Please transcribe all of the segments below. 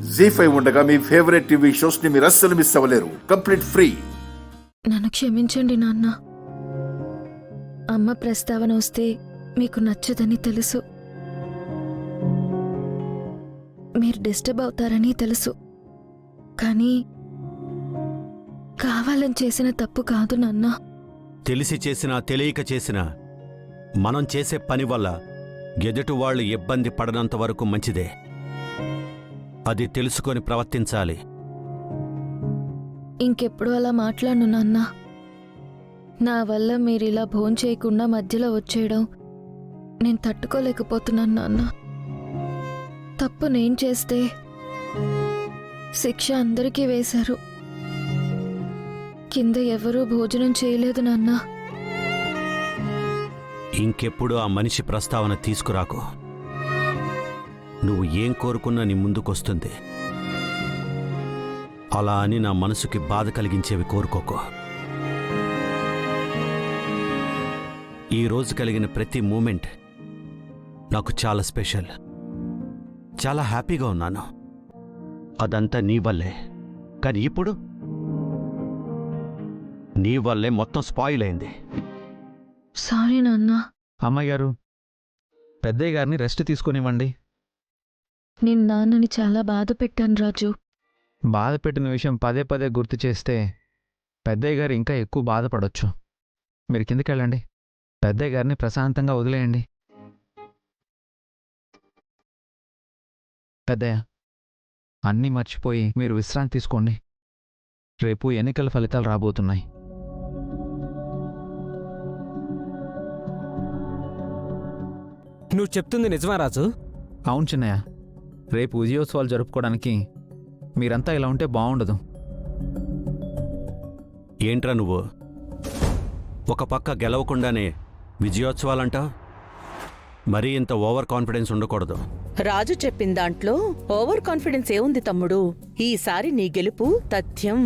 జీ5 ఉండగా మీ favourite TV shows ని మీరు అస్సలు మిస్ అవ్వలేరు. Complete free. నన్ను క్షమించండి నాన్న. అమ్మ ప్రస్తావన వస్తే మీకు నచ్చదని తెలుసు, మీరు డిస్టర్బ్ అవుతారని తెలుసు, కానీ కావాలని చేసిన తప్పు కాదు నాన్న. తెలిసి చేసినా తెలియక చేసినా మనం చేసే పని వల్ల ఎదుటి వాళ్ళు ఇబ్బంది పడనంత వరకు మంచిదే. అది తెలుసుకొని ప్రవర్తించాలి. ఇంకెప్పుడు అలా మాట్లాడను నాన్న. నా వల్ల మీరిలా భోంచేయకుండా మధ్యలో వచ్చేయడం నేను తట్టుకోలేకపోతున్నాను నాన్న. తప్పు నేను చేస్తే శిక్ష అందరికీ వేశారు, కింద ఎవరూ భోజనం చేయలేదు నాన్న. ఇంకెప్పుడు ఆ మనిషి ప్రస్తావన తీసుకురాకు. నువ్వు ఏం కోరుకున్నా నీ ముందుకొస్తుంది. అలా అని నా మనసుకి బాధ కలిగించేవి కోరుకోకు. ఈరోజు కలిగిన ప్రతి మూమెంట్ నాకు చాలా స్పెషల్. చాలా హ్యాపీగా ఉన్నాను. అదంతా నీ వల్లే. కానీ ఇప్పుడు నీ వల్లే మొత్తం స్పాయిల్ అయింది. సారీ నాన్న. అమ్మాయి గారు, పెద్దయ్య గారిని రెస్ట్ తీసుకునివ్వండి. నేను నాన్నని చాలా బాధ పెట్టాను రాజు. బాధ పెట్టిన విషయం పదే పదే గుర్తు చేస్తే పెద్దయ్య గారు ఇంకా ఎక్కువ బాధపడొచ్చు. మీరు కిందికి వెళ్ళండి. పెద్దయ్య గారిని ప్రశాంతంగా వదిలేయండి. పెద్దయ్య, అన్నీ మర్చిపోయి మీరు విశ్రాంతి తీసుకోండి. రేపు ఎన్నికల ఫలితాలు రాబోతున్నాయి. నువ్వు చెప్తుంది నిజమా రాజు? అవును చిన్నయ్య, రేపు విజయోత్సవాలు జరుపుకోవడానికి మీరంతా ఇలా ఉంటే బాగుండదు. ఏంట్రా నువ్వు ఒక పక్క గెలవకుండానే విజయోత్సవాలంటా? మరీ ఇంత ఓవర్ కాన్ఫిడెన్స్ ఉండకూడదు. రాజు చెప్పిన దాంట్లో ఓవర్ కాన్ఫిడెన్స్ ఏముంది తమ్ముడు? ఈసారి నీ గెలుపు తథ్యం.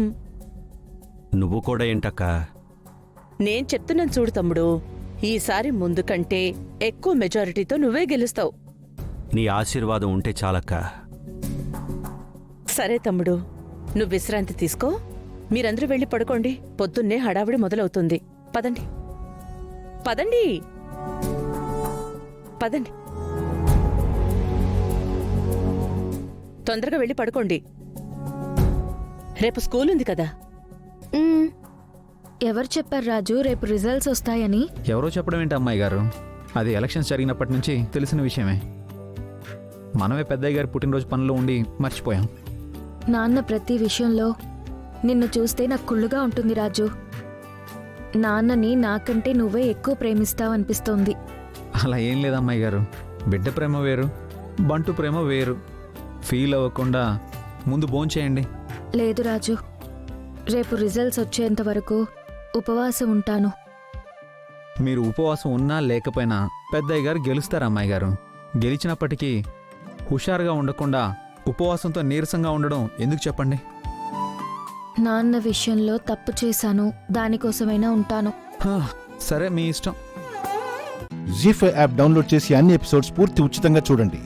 నువ్వు కూడా ఏంటక్కా? నేను చెప్తున్నాను చూడు తమ్ముడు, ఈసారి ముందు కంటే ఎక్కువ మెజారిటీతో నువ్వే గెలుస్తావు. నీ ఆశీర్వాదం ఉంటే చాలక్కా. సరే తమ్ముడు, నువ్వు విశ్రాంతి తీసుకో. మీరందరూ వెళ్ళి పడుకోండి. పొద్దున్నే హడావిడి మొదలవుతుంది. పదండి పదండి పదండి, తొందరగా వెళ్ళి పడుకోండి. రేపు స్కూల్ ఉంది కదా. ఎవరు చెప్పారు రాజు రేపు రిజల్ట్స్ వస్తాయని? ఎవరో చెప్పడం ఏంటి అమ్మాయి గారు? అది ఎలక్షన్స్ జరిగినప్పటి నుంచి తెలిసిన విషయమే. మనమే పెద్దయ్య గారి పుట్టినరోజు పనులు ఉండి మర్చిపోయాం. నాన్న ప్రతి విషయంలో నిన్ను చూస్తే నాకు కుళ్ళుగా ఉంటుంది రాజు. నాన్నని నాకంటే నువ్వే ఎక్కువ ప్రేమిస్తావనిపిస్తోంది. అలా ఏం లేదమ్మాయి గారు. బిడ్డ ప్రేమ వేరు, బంటు ప్రేమ వేరు. ఫీల్ అవ్వకుండా ముందు భోంచేయండి. లేదు రాజు, రేపు రిజల్ట్స్ వచ్చేంత వరకు ఉపవాసం ఉంటాను. మీరు ఉపవాసం ఉన్నా లేకపోయినా పెద్దయ్య గారు గెలుస్తారు అమ్మాయి గారు. గెలిచినప్పటికీ హుషారుగా ఉండకుండా ఉపవాసంతో నీరసంగా ఉండడం ఎందుకు చెప్పండి? నాన్న విషయంలో తప్పు చేశాను, దానికోసమైనా ఉంటాను. సరే, మీ ఇష్టం. జీ5 యాప్ డౌన్లోడ్ చేసి అన్ని ఎపిసోడ్స్ పూర్తి ఉచితంగా చూడండి.